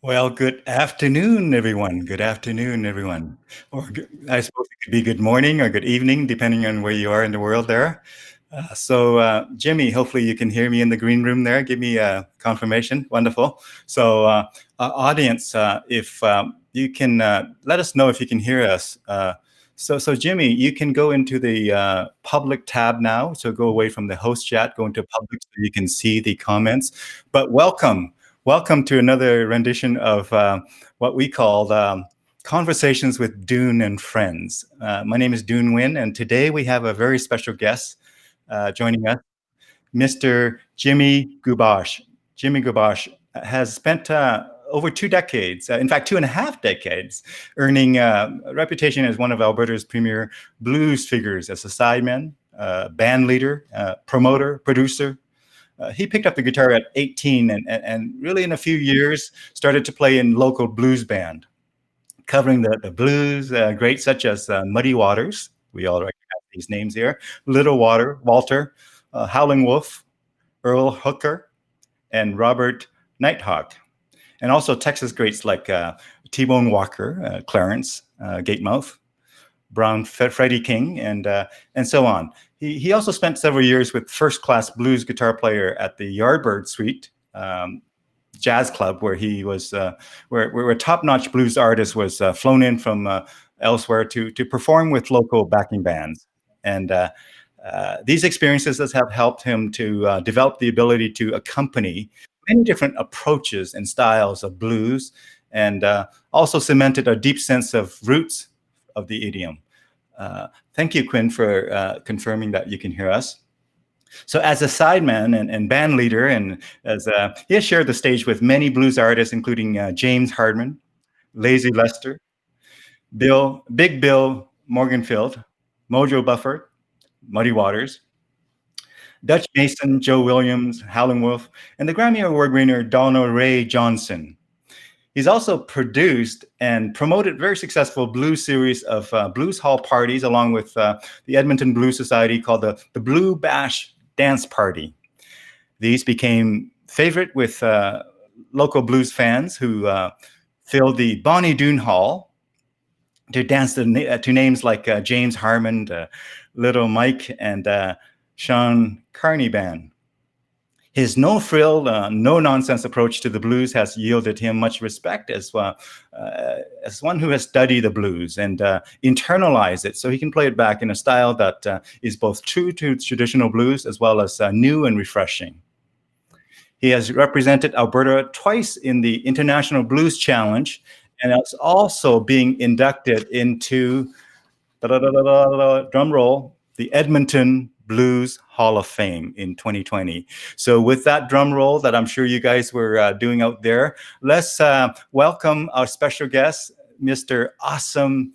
Well, good afternoon, everyone. Good afternoon, everyone. I suppose it could be good morning or good evening, depending on where you are in the world there. Jimmy, hopefully you can hear me in the green room there. Give me a confirmation. Wonderful. Audience, if you can let us know if you can hear us. Jimmy, you can go into the public tab now. So go away from the host chat, go into public so you can see the comments. But welcome to another rendition of what we call Conversations with Dune and Friends. My name is Dune Wynn, and today we have a very special guest joining us, Mr. Jimmy Guiboche. Jimmy Guiboche has spent over 2 decades, in fact, 2.5 decades, earning a reputation as one of Alberta's premier blues figures as a sideman, band leader, promoter, producer. He picked up the guitar at 18 and really in a few years started to play in local blues band, covering the blues greats such as Muddy Waters. We all recognize these names here. Walter, Howling Wolf, Earl Hooker, and Robert Nighthawk. And also Texas greats like T-Bone Walker, Clarence, Gatemouth, Freddy King, and so on. He also spent several years with first-class blues guitar player at the Yardbird Suite Jazz Club, where he was where a top-notch blues artist was flown in from elsewhere to perform with local backing bands. And these experiences have helped him to develop the ability to accompany many different approaches and styles of blues, and also cemented a deep sense of roots of the idiom. Thank you, Quinn, for confirming that you can hear us. So as a sideman and band leader, and as he has shared the stage with many blues artists, including James Hardman, Lazy Lester, Big Bill Morganfield, Mojo Bufford, Muddy Waters, Dutch Mason, Joe Williams, Howling Wolf, and the Grammy Award winner Donald Ray Johnson. He's also produced and promoted very successful blues series of blues hall parties, along with the Edmonton Blues Society, called the Blue Bash Dance Party. These became favorite with local blues fans who filled the Bonnie Doon Hall to dance to names like James Harmon, Little Mike, and Sean Carney Band. His no-frill, no-nonsense approach to the blues has yielded him much respect as one who has studied the blues and internalized it, so he can play it back in a style that is both true to traditional blues as well as new and refreshing. He has represented Alberta twice in the International Blues Challenge, and is also being inducted into, drum roll, the Edmonton Blues Hall of Fame in 2020. So with that drum roll that I'm sure you guys were doing out there, let's welcome our special guest, Mr. Awesome,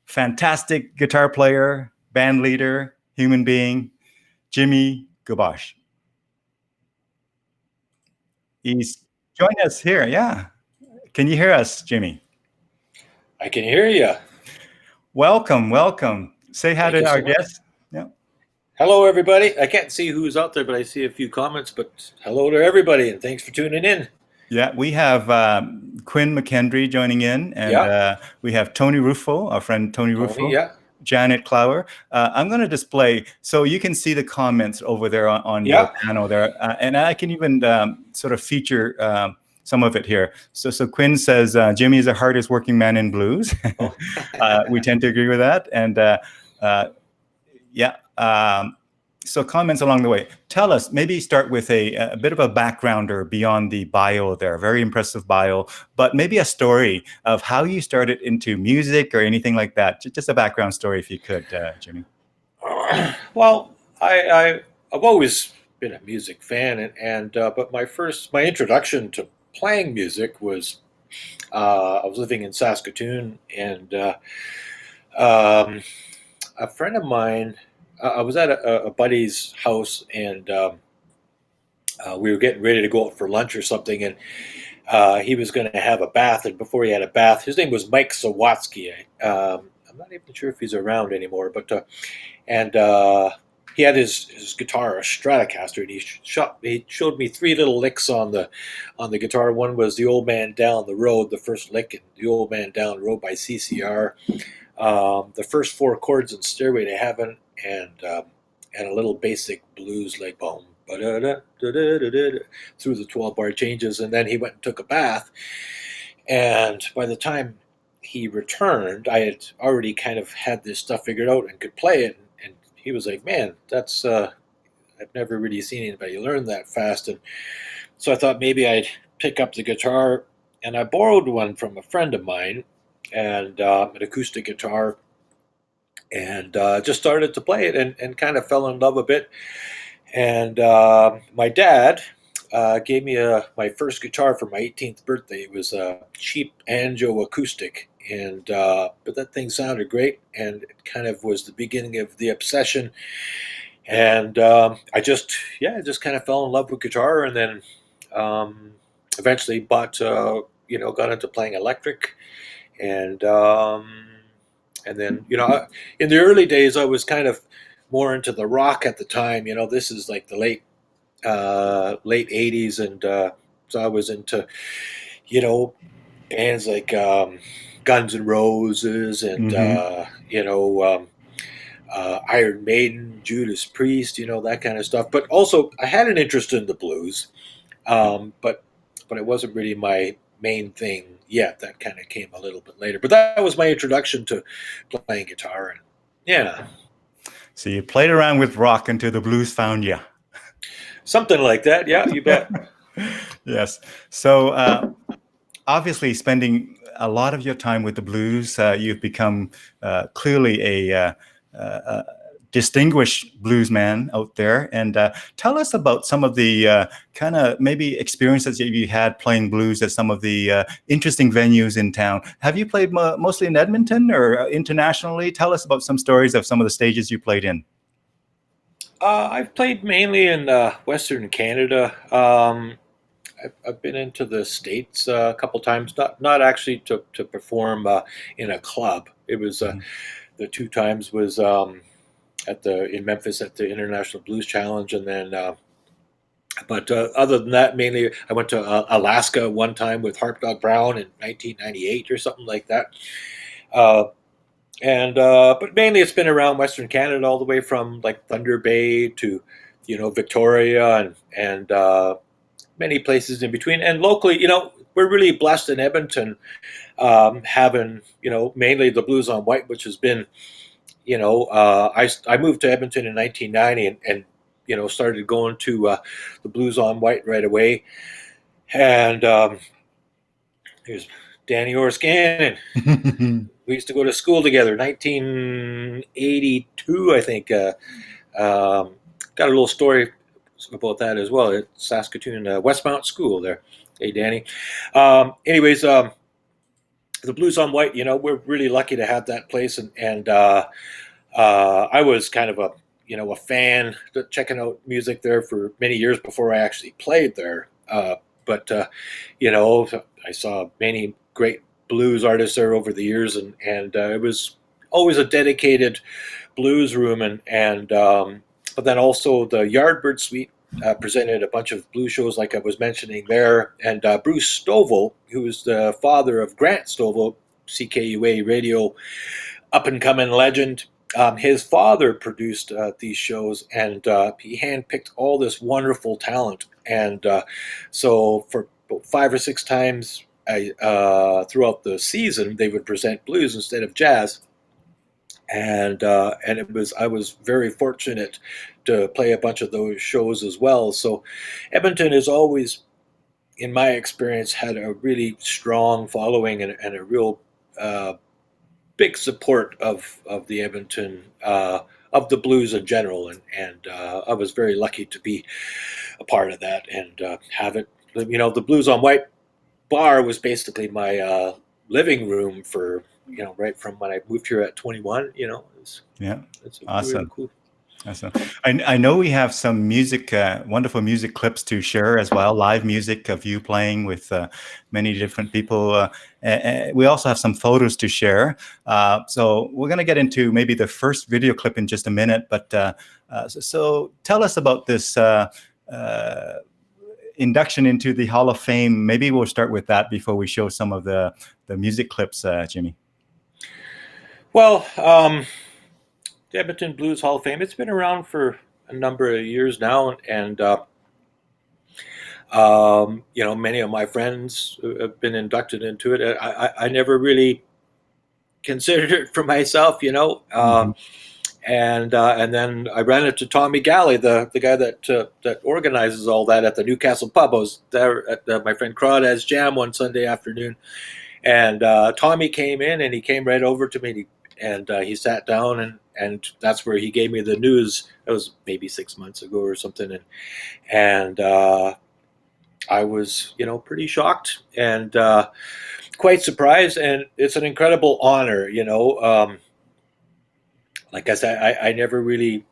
fantastic guitar player, band leader, human being, Jimmy Guiboche. He's joined us here. Yeah. Can you hear us, Jimmy? I can hear you. Welcome. Say hi to our guest. Yeah. Hello, everybody. I can't see who's out there, but I see a few comments. But hello to everybody, and thanks for tuning in. Yeah, we have Quinn McKendry joining in, and we have Tony Ruffo, our friend Tony Ruffo. Yeah. Janet Clower. I'm going to display so you can see the comments over there on your panel there, and I can even sort of feature some of it here. So Quinn says Jimmy is the hardest working man in blues. We tend to agree with that, and so comments along the way. Tell us, maybe start with a bit of a backgrounder beyond the bio there, very impressive bio, but maybe a story of how you started into music or anything like that. Just a background story if you could, Jimmy. Well, I've always been a music fan, but my introduction to playing music was I was living in Saskatoon, and a friend of mine, I was at a buddy's house, and we were getting ready to go out for lunch or something, and he was going to have a bath. And before he had a bath, his name was Mike Sawatsky. I'm not even sure if he's around anymore, but he had his guitar, a Stratocaster, and he showed me three little licks on the guitar. One was "The Old Man Down the Road," the first lick, and "The Old Man Down the Road" by CCR. The first four chords in "Stairway to Heaven," and a little basic blues like boom, through the 12-bar changes, and then he went and took a bath. And by the time he returned, I had already kind of had this stuff figured out and could play it. And he was like, "Man, that's I've never really seen anybody learn that fast." And so I thought maybe I'd pick up the guitar, and I borrowed one from a friend of mine, and an acoustic guitar, and just started to play it, and kind of fell in love a bit. And my dad gave me my first guitar for my 18th birthday. It was a cheap Anjo acoustic, and but that thing sounded great, and it kind of was the beginning of the obsession. And I just kind of fell in love with guitar, and then um, eventually got into playing electric, and and then in the early days I was kind of more into the rock at the time. This is like the late 80s, and so I was into you know bands like Guns N' Roses, and Hmm. Iron Maiden, Judas Priest, that kind of stuff. But also I had an interest in the blues, but it wasn't really my main thing yet. That kind of came a little bit later. But that was my introduction to playing guitar, and yeah, So you played around with rock until the blues found you. something like that. Yeah, you bet. Yes. So obviously, spending a lot of your time with the blues, you've become clearly a distinguished blues man out there. And tell us about some of the kind of maybe experiences that you had playing blues at some of the interesting venues in town. Have you played mostly in Edmonton or internationally? Tell us about some stories of some of the stages you played in. I've played mainly in Western Canada. I've been into the States a couple times, not actually to perform in a club. It was Mhm. the two times was in Memphis at the International Blues Challenge, and then but other than that, mainly I went to Alaska one time with Harp Dog Brown in 1998 or something like that. Uh, and But mainly it's been around Western Canada, all the way from like Thunder Bay to Victoria, and many places in between. And locally, we're really blessed in Edmonton, having mainly the Blues on Whyte, which has been I moved to Edmonton in 1990, and started going to the Blues on Whyte right away. And here's Danny Orscan, we used to go to school together. 1982, I think. Got a little story about that as well at Saskatoon Westmount School there. Hey, Danny. Anyways, the Blues on Whyte. We're really lucky to have that place, and I was kind of a fan, checking out music there for many years before I actually played there. But I saw many great blues artists there over the years, and it was always a dedicated blues room, and but then also the Yardbird Suite presented a bunch of blues shows, like I was mentioning there, and Bruce Stovall, who was the father of Grant Stovall, CKUA radio up and coming legend. His father produced these shows, and he handpicked all this wonderful talent. And so, for about 5 or 6 times throughout the season, they would present blues instead of jazz. And I was very fortunate to play a bunch of those shows as well. So, Edmonton has always, in my experience, had a really strong following, and a real uh, big support of the Edmonton of the blues in general, and I was very lucky to be a part of that, and have it. The Blues on Whyte bar was basically my living room for right from when I moved here at 21. Yeah, It's really awesome. cool. Awesome. I know we have some music, wonderful music clips to share as well, live music of you playing with many different people. We also have some photos to share. So we're going to get into maybe the first video clip in just a minute. But so tell us about this uh, induction into the Hall of Fame. Maybe we'll start with that before we show some of the music clips, Jimmy. Well, the Edmonton Blues Hall of Fame, it's been around for a number of years now, and many of my friends have been inducted into it. I never really considered it for myself, Mm-hmm. and then I ran into Tommy Galley, the guy that organizes all that at the Newcastle Pub. I was there at my friend Crawdad's jam one Sunday afternoon, and Tommy came in, and he came right over to me, and he sat down, and that's where he gave me the news. It was maybe 6 months ago or something, and I was, pretty shocked and quite surprised, and it's an incredible honor. Like I said, I never really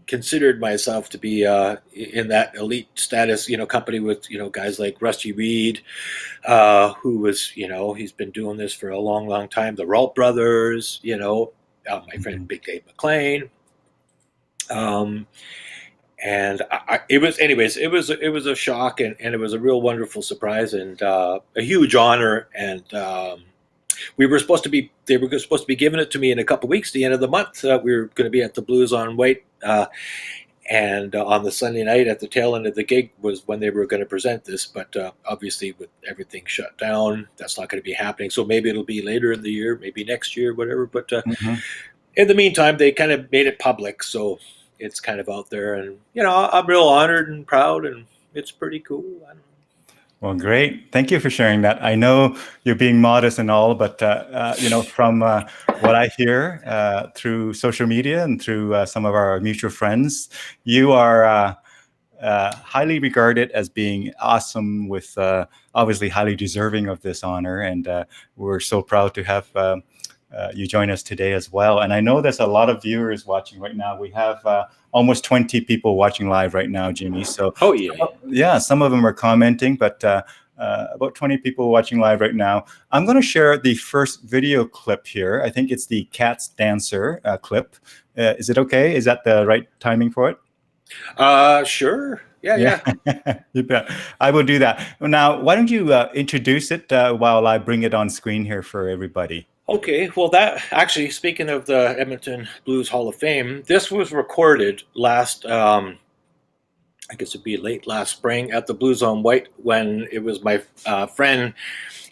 considered myself to be in that elite status, company with, guys like Rusty Reed, who was, he's been doing this for a long, long time. The Wright brothers, my friend Big Dave McLean. And it was, anyways, it was a shock, and it was a real wonderful surprise, and a huge honor. And they were supposed to be giving it to me in a couple of weeks, the end of the month. We were going to be at the Blues on Whyte, and on the Sunday night at the tail end of the gig was when they were going to present this. But obviously, with everything shut down, that's not going to be happening. So maybe it'll be later in the year, maybe next year, whatever. But Mm-hmm. in the meantime, they kind of made it public, so it's kind of out there, and I'm real honored and proud, and it's pretty cool. I don't know. Well, great. Thank you for sharing that. I know you're being modest and all, but from what I hear through social media and through some of our mutual friends, you are highly regarded as being awesome, with obviously highly deserving of this honor, and we're so proud to have you join us today as well. And I know there's a lot of viewers watching right now. We have almost 20 people watching live right now, Jimmy. So Oh yeah. yeah, some of them are commenting, but about 20 people watching live right now. I'm going to share the first video clip here. I think it's the Cat's Dancer clip. Is it okay? Is that the right timing for it? Sure. Yeah. You bet. I will do that. Now, why don't you introduce it while I bring it on screen here for everybody? Okay, well, that actually, speaking of the Edmonton Blues Hall of Fame, this was recorded last, I guess it'd be late last spring at the Blues on Whyte, when it was my friend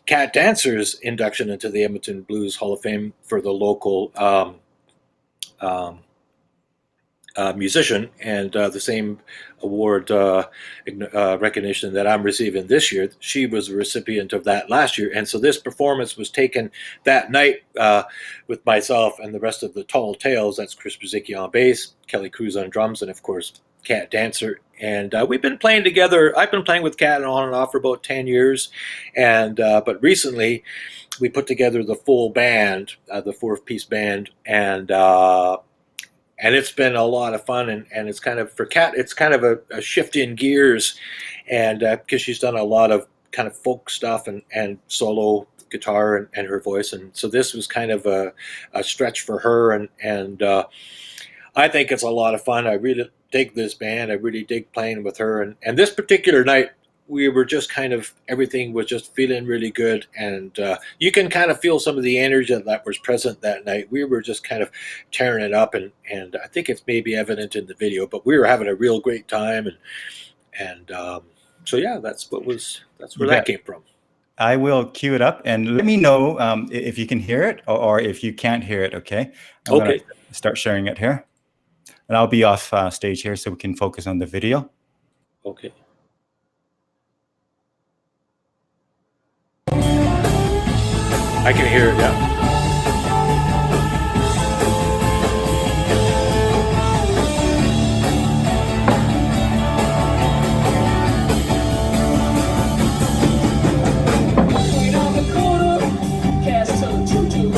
Cat Danser's induction into the Edmonton Blues Hall of Fame for the local musician, and the same award recognition that I'm receiving this year. She was a recipient of that last year, and so this performance was taken that night with myself and the rest of the Tall Tales. That's Chris Brzezicki on bass, Kelly Cruz on drums, and of course Cat Danser. And we've been playing together. I've been playing with Cat on and off for about 10 years, and but recently we put together the full band, the 4-piece band, and it's been a lot of fun, and it's kind of, for Kat, it's kind of a shift in gears, and because she's done a lot of kind of folk stuff and solo guitar and her voice, and so this was kind of a stretch for her, and I think it's a lot of fun. I really dig this band. I really dig playing with her, and this particular night, we were just kind of, everything was just feeling really good, and you can kind of feel some of the energy that was present that night. We were just kind of tearing it up, and I think it's maybe evident in the video, but we were having a real great time, and so yeah, that's where that came from. I will cue it up, and let me know if you can hear it, or if you can't hear it. Okay. I'm Okay. gonna start sharing it here, and I'll be off stage here so we can focus on the video. Okay. I can hear it, yeah. Cash to the choo-choo.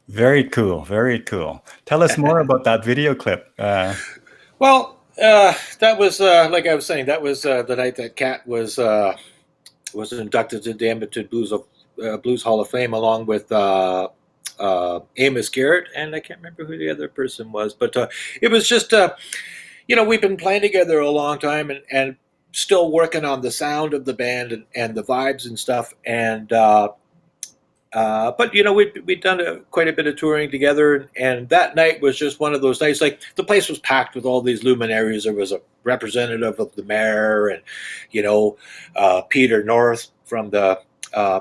Very cool. Very cool. Tell us more about that video clip. Well, that was like I was saying. That was the night that Cat was inducted into the Edmonton Blues Hall of Fame along with Amos Garrett, and I can't remember who the other person was, but it was just we've been playing together a long time and still working on the sound of the band and the vibes and stuff, and but we'd done quite a bit of touring together, and that night was just one of those nights. Like the place was packed with all these luminaries. There was a representative of the mayor, and Peter North from the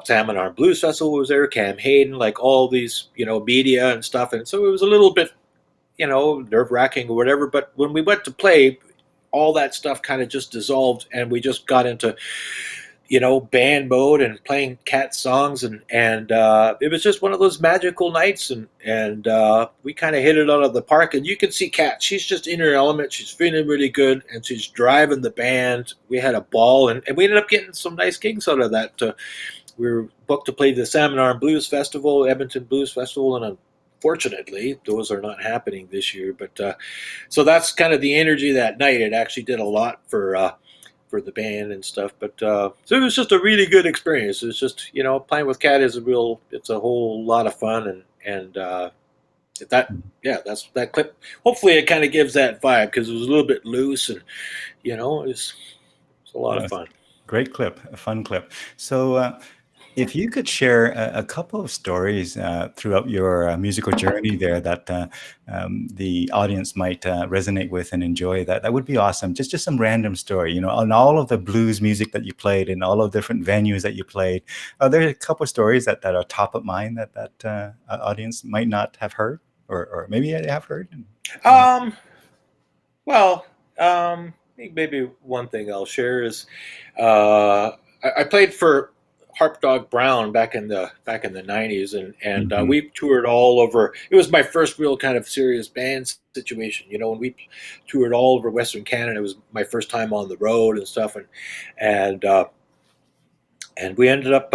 Salmon Arm Blues Festival was there. Cam Hayden, like all these media and stuff, and so it was a little bit nerve wracking or whatever. But when we went to play, all that stuff kind of just dissolved, and we just got into band mode and playing Cat songs, and it was just one of those magical nights, and we kind of hit it out of the park. And you can see Cat; she's just in her element. She's feeling really good, and she's driving the band. We had a ball, and we ended up getting some nice gigs out of that. We were booked to play the Salmon Arm Blues Festival, Edmonton Blues Festival, and unfortunately, those are not happening this year. But so that's kind of the energy that night. It actually did a lot for the band and stuff. But so it was just a really good experience. It's just playing with Cat is it's a whole lot of fun, and that that's that clip. Hopefully, it kind of gives that vibe because it was a little bit loose, and it's a lot of Uh, fun. Great clip, a fun clip. So, if you could share a couple of stories throughout your musical journey there that the audience might resonate with and enjoy, that would be awesome. Just some random story, on all of the blues music that you played in all of the different venues that you played. Are there a couple of stories that are top of mind that audience might not have heard, or maybe they have heard? Uh, Um, well, I think maybe one thing I'll share is I played for Harp Dog Brown back in the '90s, and mhm, we toured all over. It was my first real kind of serious band situation, and we toured all over Western Canada. It was my first time on the road and stuff, and and we ended up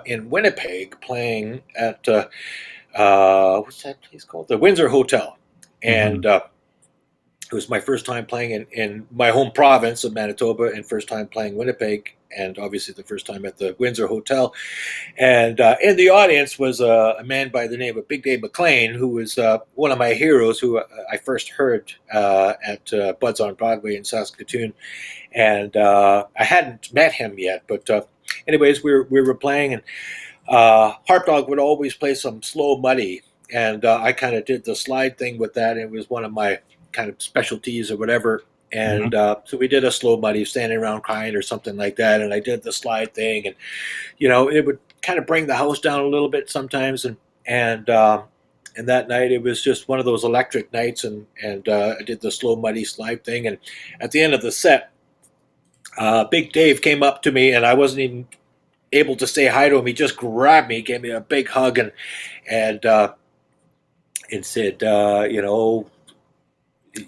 in Winnipeg playing at what's that place called? The Windsor Hotel, and mhm, it was my first time playing in my home province of Manitoba, and first time playing Winnipeg, and obviously the first time at the Windsor Hotel. And in the audience was a man by the name of Big Dave McLean, who was one of my heroes, who I first heard at Buds on Broadway in Saskatoon, and I hadn't met him yet, but. Anyways, we were playing, and Harp Dog would always play some slow muddy, and I kind of did the slide thing with that. It was one of my kind of specialties or whatever. And mhm. so we did a slow muddy, standing around crying or something like that. And I did the slide thing, and it would kind of bring the house down a little bit sometimes. And that night it was just one of those electric nights, and I did the slow muddy slide thing. And at the end of the set, Big Dave came up to me, and I wasn't even able to say hi to him. He just grabbed me, gave me a big hug, and said,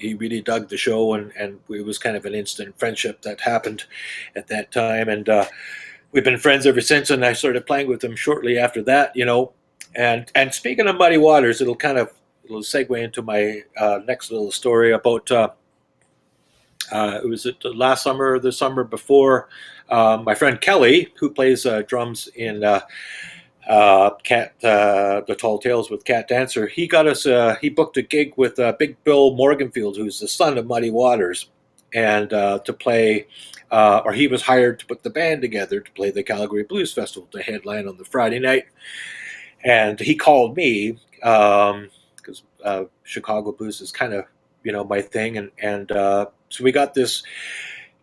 he really dug the show, and it was kind of an instant friendship that happened at that time, and we've been friends ever since. And I started playing with him shortly after that, And speaking of Muddy Waters, it'll segue into my next little story about. It was the last summer or the summer before. My friend Kelly, who plays drums in Cat, the Tall Tales with Cat Dancer, he got us. He booked a gig with Big Bill Morganfield, who's the son of Muddy Waters, and to play. Or he was hired to put the band together to play the Calgary Blues Festival to headline on the Friday night. And he called me because Chicago blues is kind of my thing, and so we got this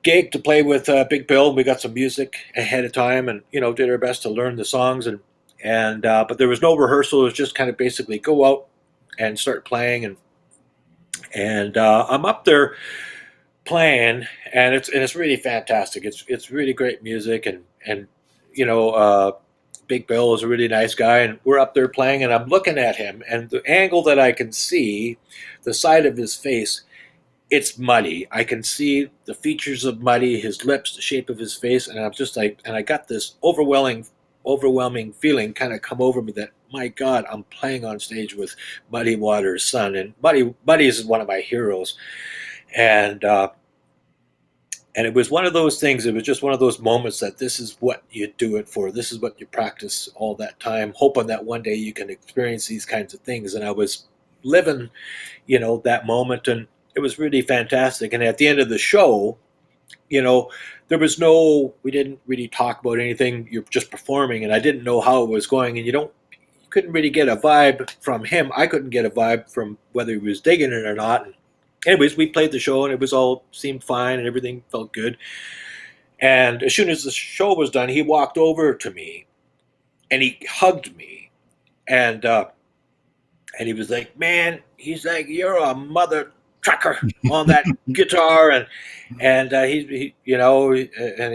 gig to play with Big Bill. We got some music ahead of time, and did our best to learn the songs, and but there was no rehearsal. It was just kind of basically go out and start playing, and I'm up there playing, and it's really fantastic. It's really great music, and you know. Big Bill is a really nice guy, and we're up there playing, and I'm looking at him, and the angle that I can see, the side of his face, it's muddy. I can see the features of muddy, his lips, the shape of his face, and I'm just like, and I got this overwhelming feeling kind of come over me that my God, I'm playing on stage with Muddy Waters' son, and Muddy is one of my heroes, and and it was one of those things. It was just one of those moments that this is what you do it for. This is what you practice all that time, hoping that one day you can experience these kinds of things. And I was living, that moment, and it was really fantastic. And at the end of the show, you know, we didn't really talk about anything. You're just performing, and I didn't know how it was going. And you couldn't really get a vibe from him. I couldn't get a vibe from whether he was digging it or not. And anyways, we played the show, and it was all seemed fine, and everything felt good. And as soon as the show was done, he walked over to me, and he hugged me, and and he was like, "Man," he's like, "You're a mother trucker on that guitar," and he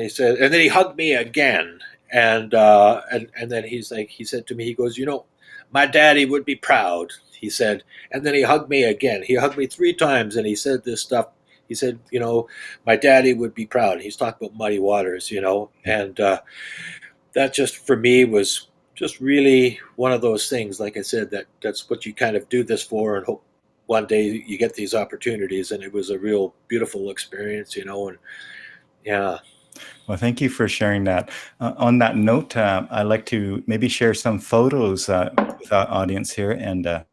said, and then he hugged me again, and then he said to me, he goes, "My daddy would be proud," he said, and then he hugged me again. He hugged me 3 times, and he said this stuff. He said, "My daddy would be proud." He's talking about Muddy Waters, and that just for me was just really one of those things. Like I said, that's what you kind of do this for, and hope one day you get these opportunities. And it was a real beautiful experience, and yeah. Well, thank you for sharing that. On that note, I'd like to maybe share some photos with our audience here. And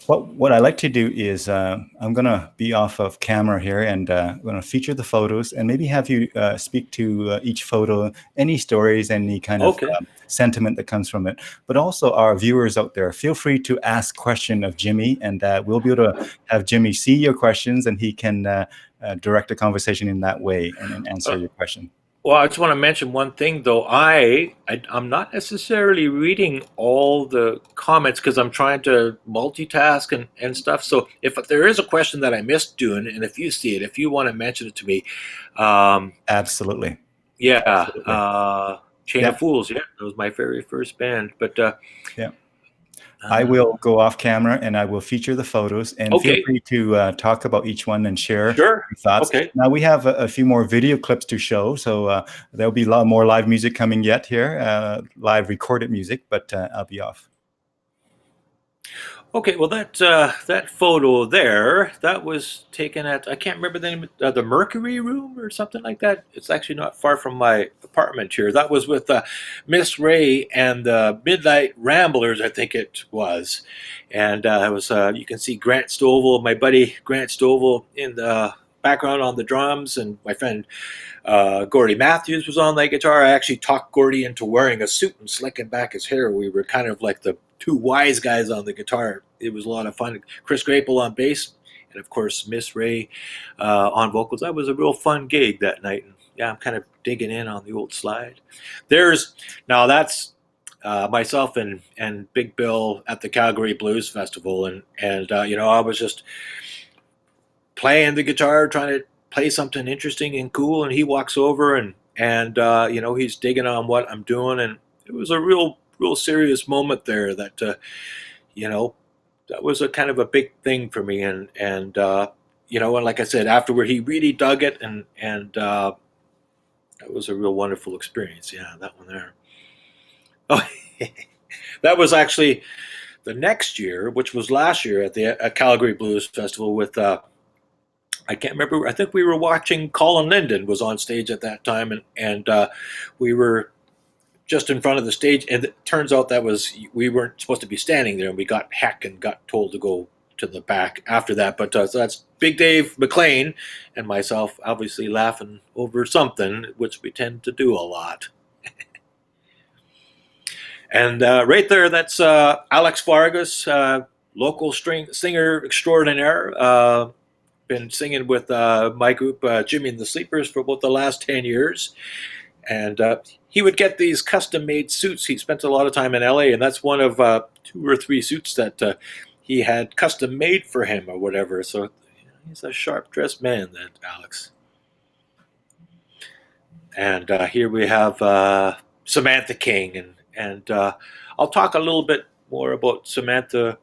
what I like to do is I'm going to be off of camera here, and I'm going to feature the photos and maybe have you speak to each photo, any stories, any kind of Okay. sentiment that comes from it. But also our viewers out there, feel free to ask question of Jimmy, and we'll be able to have Jimmy see your questions, and he can direct the conversation in that way and answer your question. Well, I just want to mention one thing, though. I'm not necessarily reading all the comments because I'm trying to multitask and stuff. So if there is a question that I missed doing, and if you see it, if you want to mention it to me, um, Absolutely. yeah, Absolutely. Chain of Yep. Fools, yeah, that was my very first band. But Yeah. I will go off camera and I will feature the photos, and feel okay, free to talk about each one and share sure, your thoughts. okay. Now we have a few more video clips to show, so there'll be a lot more live music coming yet here, live recorded music, but I'll be off. Okay, well that photo there, that was taken at, I can't remember the name, the Mercury Room or something like that. It's actually not far from my apartment here. That was with Miss Ray and the Midnight Ramblers, I think it was, and it was you can see Grant Stovall, my buddy Grant Stovall, in the background on the drums, and my friend Gordy Matthews was on that guitar. I actually talked Gordy into wearing a suit and slicking back his hair. We were kind of like the two wise guys on the guitar. It was a lot of fun. Chris Grapel on bass, and of course Miss Ray on vocals. That was a real fun gig that night. And yeah, I'm kind of digging in on the old slide. There's now that's myself and Big Bill at the Calgary Blues Festival, and I was just playing the guitar, trying to play something interesting and cool, and he walks over and he's digging on what I'm doing, and it was a real serious moment there that you know that was a kind of a big thing for me, and like I said, afterward he really dug it, and that was a real wonderful experience. Yeah, that one there. Oh, that was actually the next year, which was last year at the Calgary Blues Festival with I can't remember. I think we were watching. Colin Linden was on stage at that time, and we were just in front of the stage. And it turns out that we weren't supposed to be standing there, and we got heck and got told to go to the back after that. But so that's Big Dave McLean and myself, obviously laughing over something, which we tend to do a lot. And right there, that's Alex Vargas, local singer extraordinaire. Been singing with my group, Jimmy and the Sleepers, for about the last 10 years. And he would get these custom made suits. He spent a lot of time in LA, and that's one of 2 or 3 suits that he had custom made for him or whatever. So he's a sharp dressed man, that Alex. And here we have Samantha King. And I'll talk a little bit more about Samantha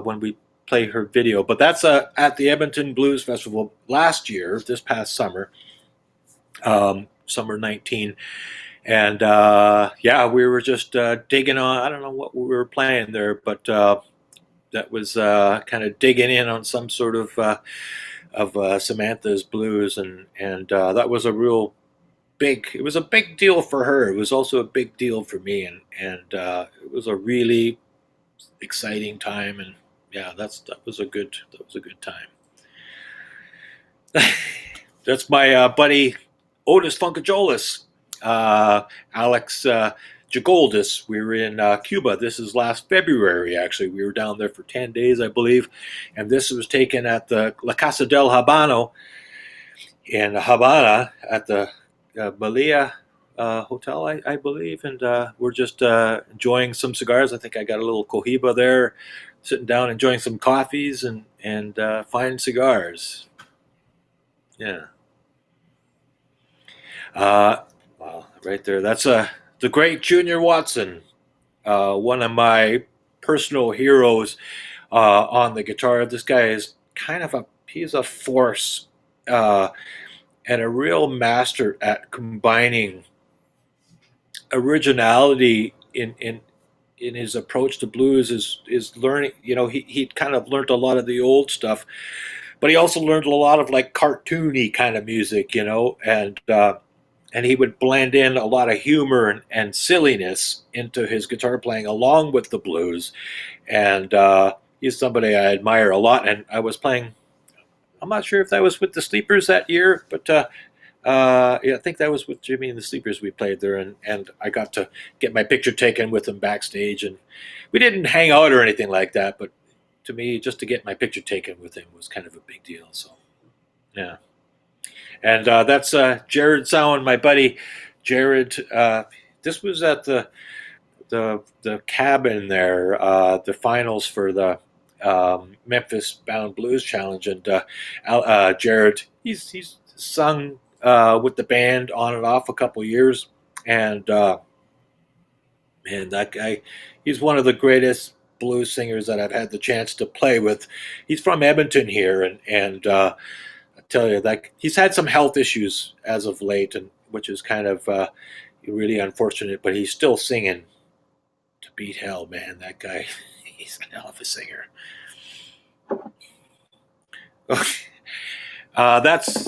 when we play her video. But that's at the Edmonton Blues Festival last year, this past summer, summer 19. And yeah, we were just digging on. I don't know what we were playing there, but that was kind of digging in on some sort of Samantha's blues, and that was a real big. It was a big deal for her. It was also a big deal for me, and it was a really exciting time. And yeah, that was a good time. That's my buddy Otis Funkajolis, Alex Jagoldis. We were in Cuba. This is last February, actually. We were down there for 10 days, I believe. And this was taken at the La Casa del Habano in Havana at the Malia Hotel, I believe. And we're just enjoying some cigars. I think I got a little Cohiba there, sitting down, enjoying some coffees and fine cigars. Yeah. Well, right there. That's the great Junior Watson, one of my personal heroes on the guitar. This guy is he's a force uh, and a real master at combining originality in his approach to blues. Is learning. You know, he kind of learned a lot of the old stuff, but he also learned a lot of like cartoony kind of music. You know, and he would blend in a lot of humor and silliness into his guitar playing along with the blues. And he's somebody I admire a lot. And I was playing, I'm not sure if that was with the Sleepers that year, but yeah, I think that was with Jimmy and the Sleepers we played there. And I got to get my picture taken with him backstage. And we didn't hang out or anything like that, but to me, just to get my picture taken with him was kind of a big deal. So, yeah. And that's Jared Sowen, my buddy Jared. This was at the cabin there, the finals for the Memphis Bound Blues Challenge, and Jared, he's sung with the band on and off a couple years, and man, that guy, he's one of the greatest blues singers that I've had the chance to play with. He's from Edmonton here, and I tell you that he's had some health issues as of late, and which is kind of really unfortunate. But he's still singing to beat hell, man. That guy, he's a hell of a singer. That's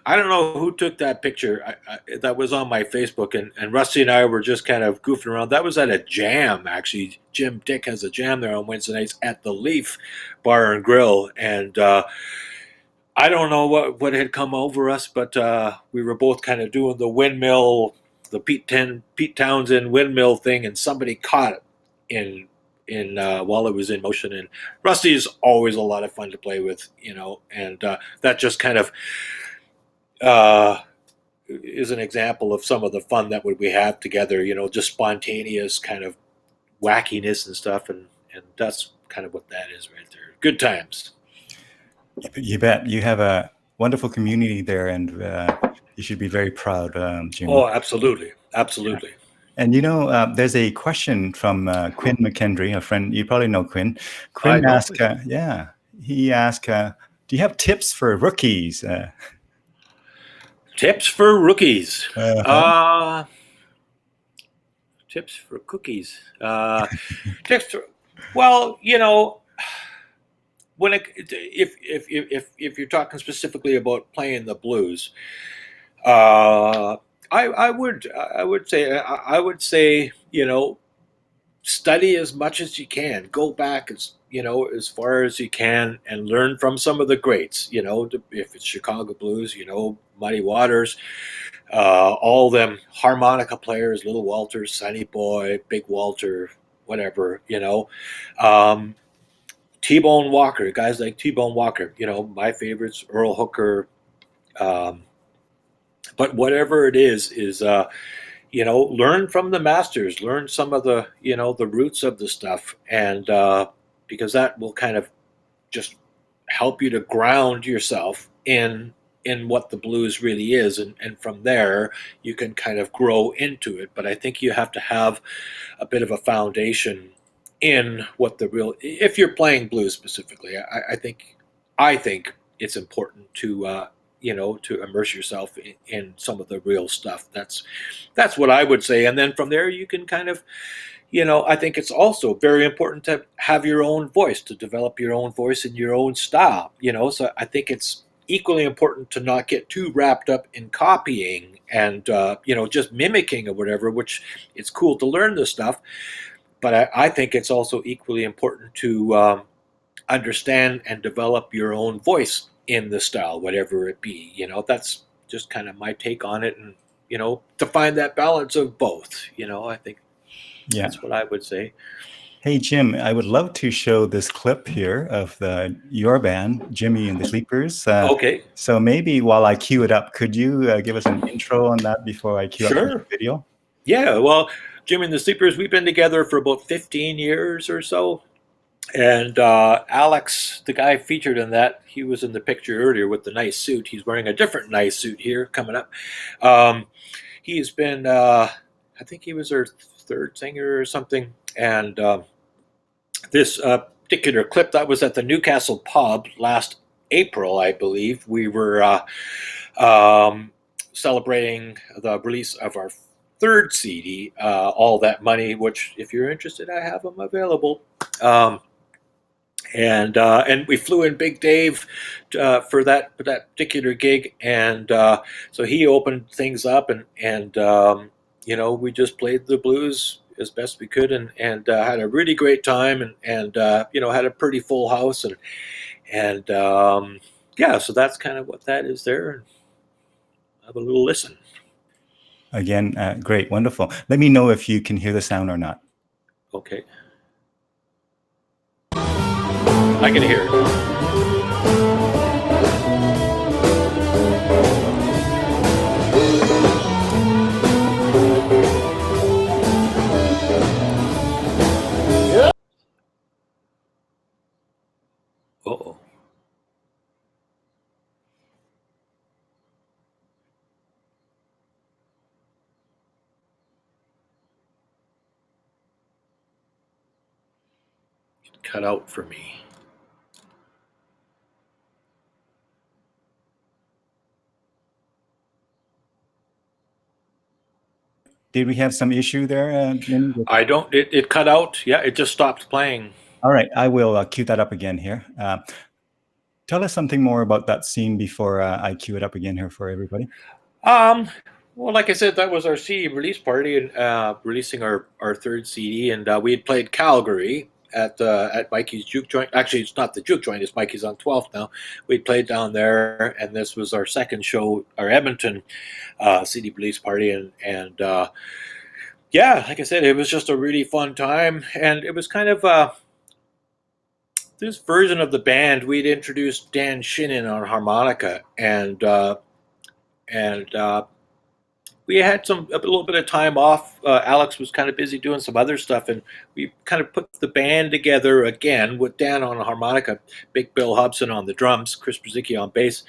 I don't know who took that picture. That was on my Facebook, and Rusty and I were just kind of goofing around. That was at a jam, actually. Jim Dick has a jam there on Wednesday nights at the Leaf Bar and Grill, and I don't know what had come over us, but we were both kind of doing the windmill, the Pete Townsend windmill thing, and somebody caught it in while it was in motion. And Rusty is always a lot of fun to play with, you know, and that just kind of uh, is an example of some of the fun that we have together. You know, just spontaneous kind of wackiness and stuff, and that's kind of what that is right there. Good times. You bet. You have a wonderful community there, and you should be very proud, Jimmy. Oh, absolutely, Yeah. absolutely. And there's a question from Quinn McKendry, a friend. You probably know Quinn. I Quinn know. asked, yeah, he asked, do you have tips for rookies? Tips for rookies. Uh-huh. Uh, tips for cookies. Tips for, well, you know, if you're talking specifically about playing the blues, uh, I would say, you know, study as much as you can. Go back as, you know, as far as you can and learn from some of the greats. You know, if it's Chicago blues, you know, Muddy Waters, all them harmonica players, Little Walter, Sonny Boy, Big Walter, whatever, you know. Um, T-Bone Walker, guys like T-Bone Walker, you know, my favorites, Earl Hooker. Um, but whatever it is, you know, learn from the masters, learn some of the, you know, the roots of the stuff. And because that will kind of just help you to ground yourself in what the blues really is, and from there you can kind of grow into it. But I think you have to have a bit of a foundation in what the real, if you're playing blues specifically, I think it's important to to immerse yourself in some of the real stuff. That's what I would say. And then from there, you can kind of, I think it's also very important to have your own voice, to develop your own voice and your own style. So I think it's equally important to not get too wrapped up in copying and just mimicking or whatever. Which it's cool to learn this stuff, but I think it's also equally important to understand and develop your own voice in the style, whatever it be. That's just kind of my take on it, and to find that balance of both. I think Yeah. that's what I would say. Hey, Jim, I would love to show this clip here of your band, Jimmy and the Sleepers. Okay, So maybe while I cue it up, could you give us an intro on that before I cue up the sure. video? Yeah, well, Jimmy and the Sleepers, we've been together for about 15 years or so. And Alex, the guy featured in that, he was in the picture earlier with the nice suit. He's wearing a different nice suit here coming up. He's been, I think he was our third singer or something. And this particular clip, that was at the Newcastle Pub last April, I believe. We were celebrating the release of our third CD, All That Money, which, if you're interested, I have them available. And we flew in Big Dave for that particular gig, and so he opened things up, and we just played the blues as best we could, and had a really great time, and had a pretty full house, and yeah, so that's kind of what that is there. And have a little listen. Again, great, wonderful. Let me know if you can hear the sound or not. Okay. I can hear it. Uh-oh. It cut out for me. Did we have some issue there, Jimmy? I don't. It cut out. Yeah, it just stopped playing. All right, I will cue that up again here. Tell us something more about that scene before I cue it up again here for everybody. Well, like I said, that was our CD release party, and releasing our third CD, and we had played Calgary at Mikey's Juke Joint. Actually, it's not the Juke Joint; it's Mikey's on 12th now. We played down there, and this was our second show, our Edmonton CD release party, and yeah, like I said, it was just a really fun time, and it was kind of this version of the band. We'd introduced Dan Shinnon on harmonica, and we had a little bit of time off. Alex was kind of busy doing some other stuff, and we kind of put the band together again with Dan on harmonica, Big Bill Hobson on the drums, Chris Brzezicki on bass.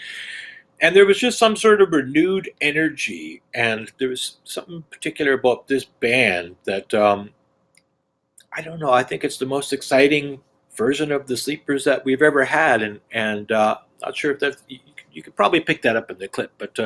And there was just some sort of renewed energy, and there was something particular about this band that, I don't know, I think it's the most exciting version of the Sleepers that we've ever had, and not sure if that, you could probably pick that up in the clip, but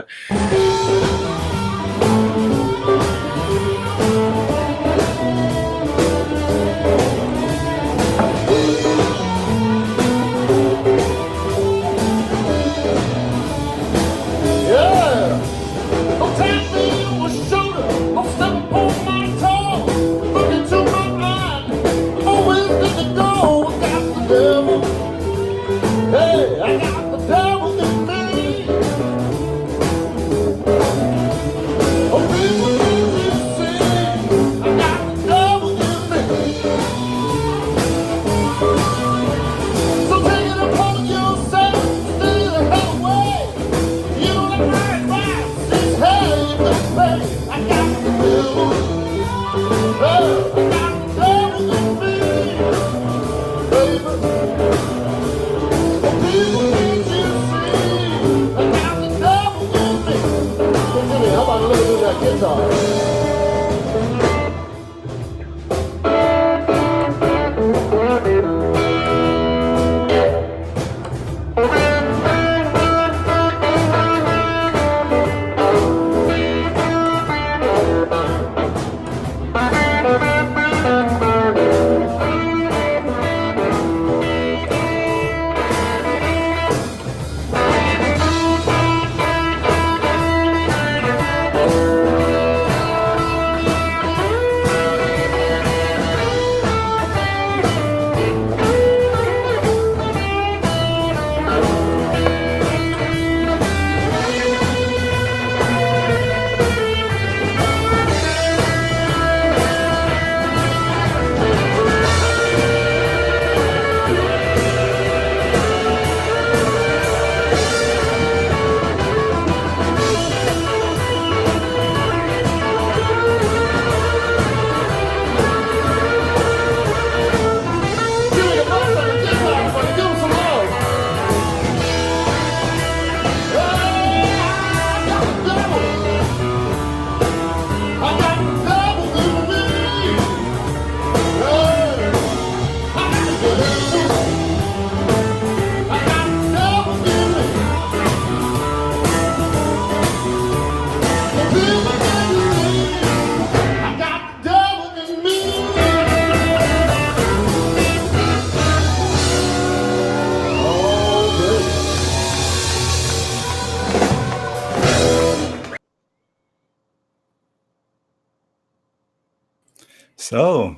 So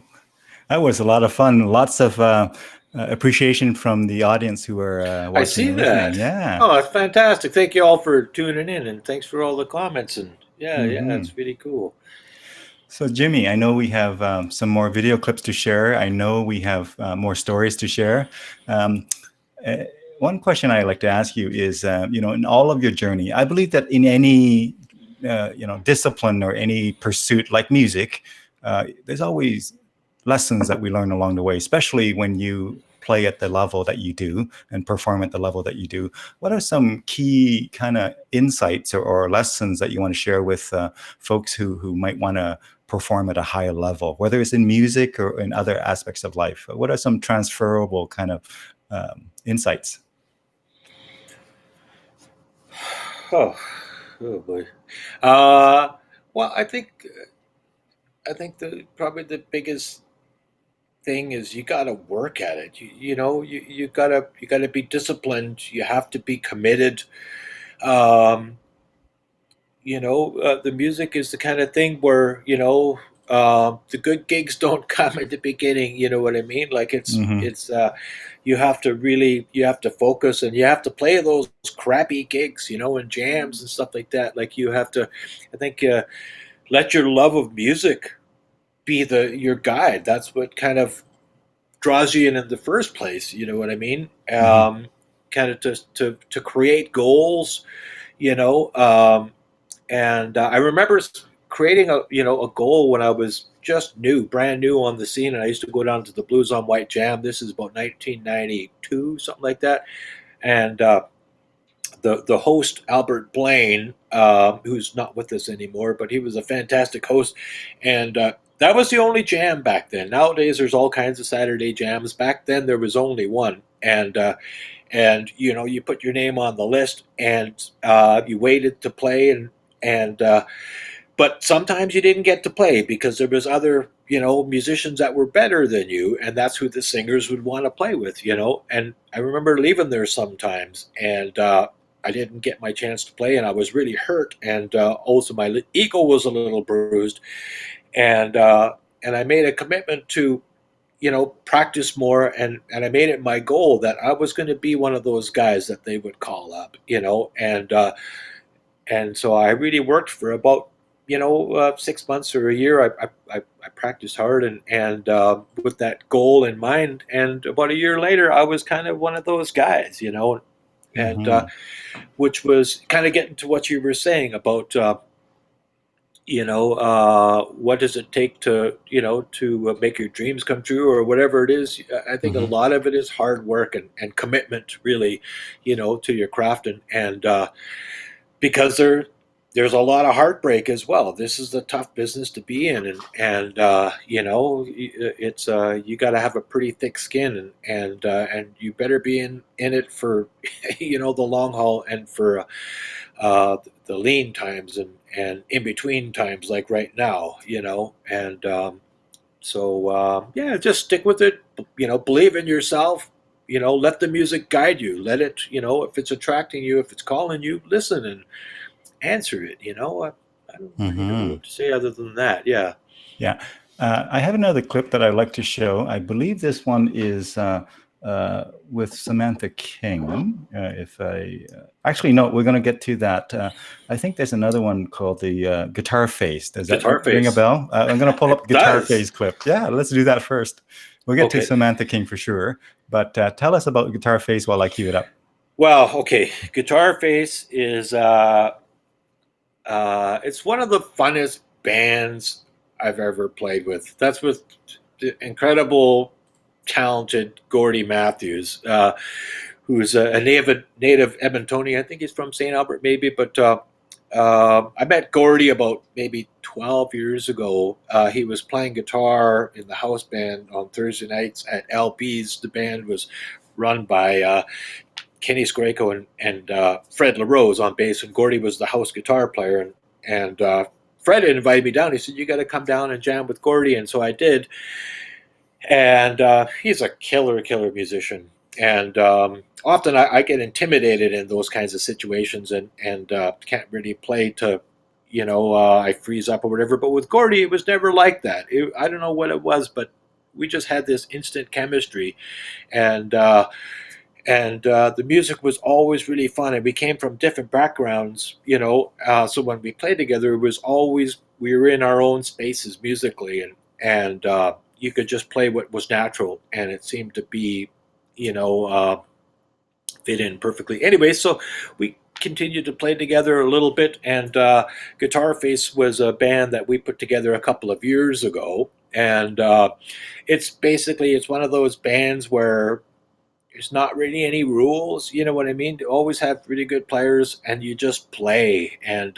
that was a lot of fun. Lots of appreciation from the audience who were I watching see and listening. that. Yeah. Oh, it's fantastic. Thank you all for tuning in, and thanks for all the comments. And yeah, yeah, Hmm. it's really cool. So, Jimmy, I know we have some more video clips to share. I know we have more stories to share. Um, uh, One question I like to ask you is, in all of your journey, I believe that in any, discipline or any pursuit like music, there's always lessons that we learn along the way, especially when you play at the level that you do and perform at the level that you do. What are some key kind of insights or lessons that you want to share with folks who might want to perform at a higher level, whether it's in music or in other aspects of life? What are some transferable kind of insights? Oh, oh boy. Uh, well, I think the probably the biggest thing is you got to work at it. You gotta be disciplined. You have to be committed. Um, the music is the kind of thing where the good gigs don't come at the beginning. You know what I mean? Like Hmm. you have to focus and you have to play those crappy gigs, and jams and stuff like that. Like you have to, I think, let your love of music be the your guide. That's what kind of draws you in the first place. You know what I mean? Hmm. Kind of to create goals. You know. And I remember creating a goal when I was just brand new on the scene, and I used to go down to the Blues on Whyte Jam. This is about 1992, something like that. And the host Albert Blaine, who's not with us anymore, but he was a fantastic host, and that was the only jam back then. Nowadays, there's all kinds of Saturday jams. Back then, there was only one, and you put your name on the list, and you waited to play, and but sometimes you didn't get to play because there was other musicians that were better than you, and that's who the singers would want to play with. And I remember leaving there sometimes, and I didn't get my chance to play, and I was really hurt, and also my ego was a little bruised, and I made a commitment to practice more, and I made it my goal that I was going to be one of those guys that they would call up, and so I really worked for about 6 months or a year. I practiced hard, and with that goal in mind. And about a year later, I was kind of one of those guys, and Hmm. which was kind of getting to what you were saying about what does it take to make your dreams come true or whatever it is. I think a Hmm. lot of it is hard work and commitment, really, to your craft, and because there's a lot of heartbreak as well. This is a tough business to be in, and it's you got to have a pretty thick skin, and you better be in it for the long haul and for the lean times and in between times like right now, and yeah, just stick with it. Believe in yourself. Let the music guide you. Let it, if it's attracting you, if it's calling you, listen and answer it. I don't really know Hmm. what to say other than that. Yeah. Yeah. I have another clip that I'd like to show. I believe this one is with Samantha King. If I actually no, we're going to get to that. I think there's another one called the Guitar Face. Does that Guitar ring a face. bell? I'm going to pull up It Guitar does. Face clip. Yeah, let's do that first. We'll get to Okay. Samantha King for sure. But tell us about Guitar Face while I cue it up. Well, okay. Guitar face is it's one of the funnest bands I've ever played with. That's with the incredible, talented Gordy Matthews, who's a native Edmontonian. I think he's from St. Albert, maybe. But I met Gordy about maybe 12 years ago. He was playing guitar in the house band on Thursday nights at LP's. The band was run by Kenny Sgrako and Fred LaRose on bass, and Gordy was the house guitar player. And Fred invited me down. He said, "You got to come down and jam with Gordy," and so I did. And he's a killer musician. And often I get intimidated in those kinds of situations, and can't really play to I freeze up or whatever. But with Gordy, it was never like that. I don't know what it was, but we just had this instant chemistry, and the music was always really fun. And we came from different backgrounds, so when we played together, it was always we were in our own spaces musically, and you could just play what was natural, and it seemed to be, you know. Fit in perfectly. Anyway, so we continued to play together a little bit, and Guitar Face was a band that we put together a couple of years ago, and it's one of those bands where there's not really any rules. You know what I mean? They always have really good players, and you just play, and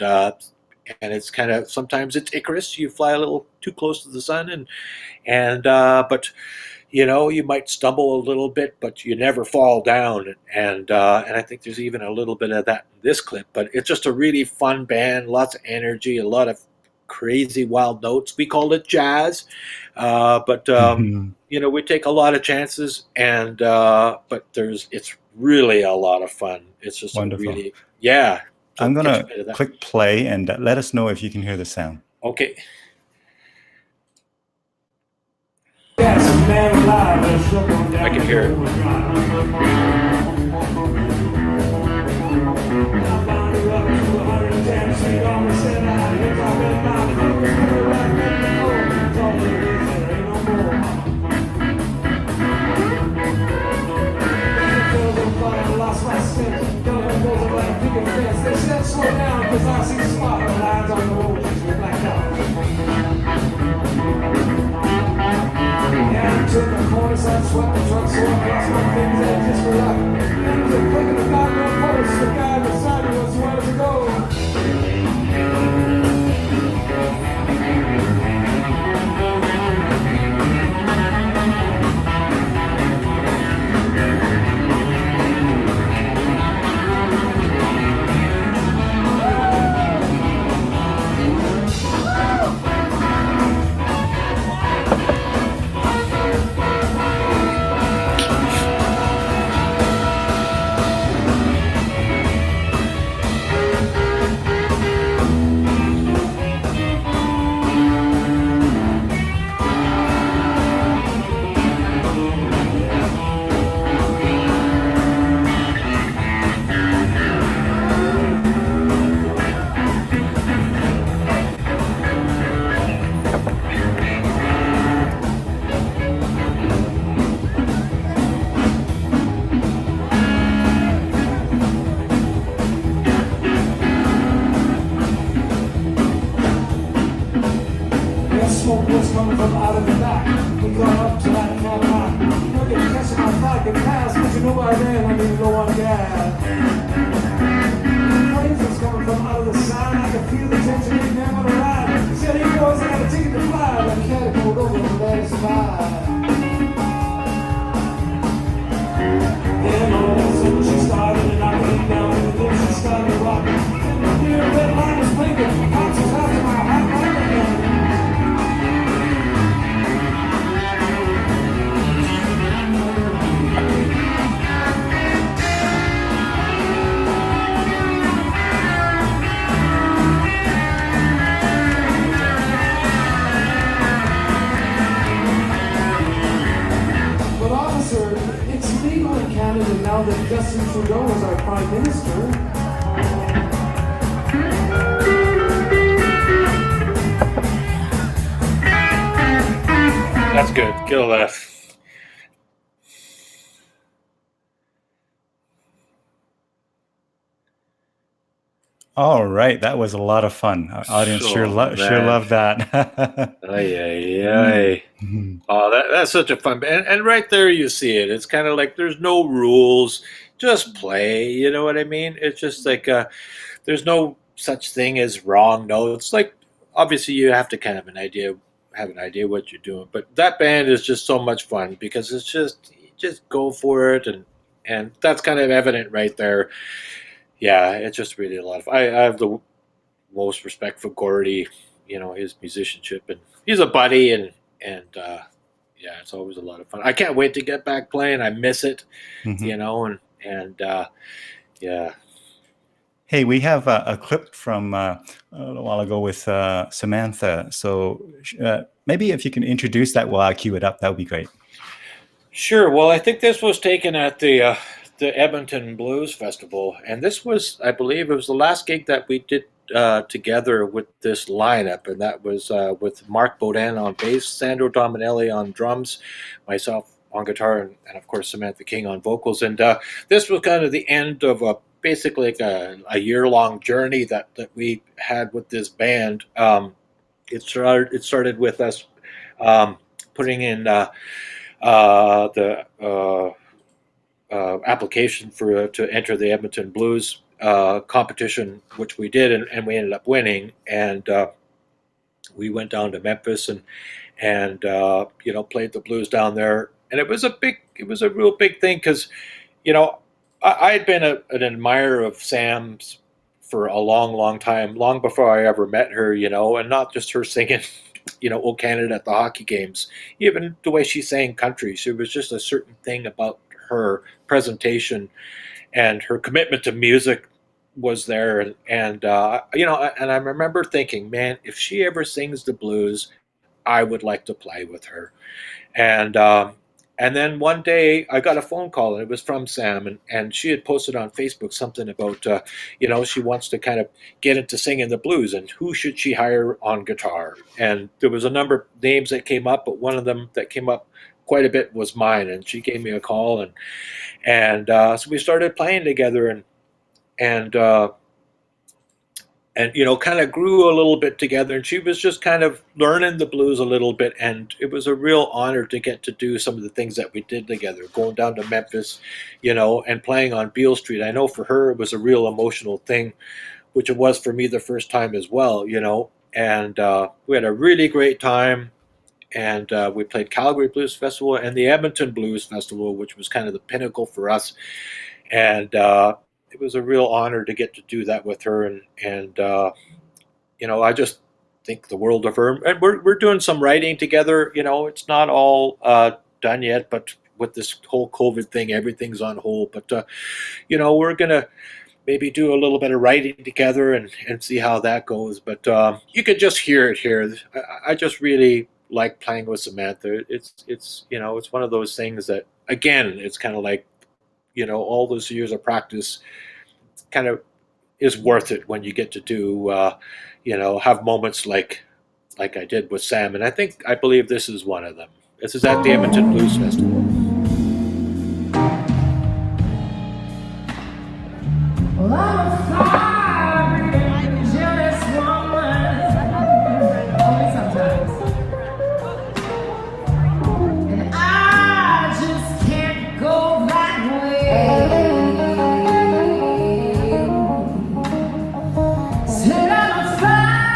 it's kind of sometimes it's Icarus. You fly a little too close to the sun, and but you might stumble a little bit, but you never fall down. And I think there's even a little bit of that in this clip. But it's just a really fun band, lots of energy, a lot of crazy wild notes. We called it jazz, but we take a lot of chances, and but it's really a lot of fun. It's just a Wonderful. really yeah. So I'm catch a gonna bit of that. click play and let us know if you can hear the sound. Okay. I can hear it. Smoke was coming from out of the back. We got up to that Cadillac. Look at catching my flag and pass, but you know by then I didn't go on gas. Flames was coming from out of the side. I could feel the tension in them on the ride. He said, hey boys, I got a ticket to fly. That caddy pulled over and let us survive. Then all of a sudden she started and I came down and then she started rocking. And the near red line was blinking. Pops was after my hot line again. Now that Justin Trudeau is our Prime Minister. That's good. Kill that. All right, that was a lot of fun. Our audience sure loved that. Ay, ay, ay. Oh, that's such a fun band. And right there you see it. It's kind of like there's no rules. Just play. You know what I mean? It's just like there's no such thing as wrong notes. Like obviously you have to kind of have an idea what you're doing. But that band is just so much fun because it's just go for it, and that's kind of evident right there. Yeah, it's just really a lot of. I have the most respect for Gordy, his musicianship, and he's a buddy, and yeah, it's always a lot of fun. I can't wait to get back playing. I miss it, Mhm. and yeah. Hey, we have a clip from a little while ago with Samantha. So maybe if you can introduce that while I cue it up, that would be great. Sure. Well, I think this was taken at the Edmonton Blues Festival, and this was, I believe, it was the last gig that we did together with this lineup, and that was with Mark Baudin on bass, Sandro Dominelli on drums, myself on guitar, and of course Samantha King on vocals. And this was kind of the end of basically like a year-long journey that we had with this band. It started with us putting in. The application for to enter the Edmonton Blues competition, which we did, and we ended up winning. And we went down to Memphis and played the blues down there. And it was a real big thing because I had been an admirer of Sam's for a long, long time, long before I ever met her, and not just her singing, "O Canada" at the hockey games, even the way she sang country. There was just a certain thing about her presentation and her commitment to music was there. And I remember thinking, man, if she ever sings the blues, I would like to play with her. And and then one day I got a phone call, and it was from Sam, and she had posted on Facebook something about she wants to kind of get into singing the blues, and who should she hire on guitar. And there was a number of names that came up, but one of them that came up quite a bit was mine, and she gave me a call, and so we started playing together, and kind of grew a little bit together. And she was just kind of learning the blues a little bit, and it was a real honor to get to do some of the things that we did together, going down to Memphis, and playing on Beale Street. I know for her it was a real emotional thing, which it was for me the first time as well. And we had a really great time. And we played Calgary Blues Festival and the Edmonton Blues Festival, which was kind of the pinnacle for us. And it was a real honor to get to do that with her. And I just think the world of her. And we're doing some writing together. It's not all done yet, but with this whole COVID thing, everything's on hold. But we're gonna maybe do a little bit of writing together and see how that goes. But you could just hear it here. I just really like playing with Samantha. It's one of those things that, again, it's kind of like all those years of practice kind of is worth it when you get to do have moments like I did with Sam. And I believe this is one of them. This is at the Edmonton Blues Festival. Well, I'm a fire-breathing, jealous woman, only sometimes. And I just can't go that way. Said I'm a fire-breathing,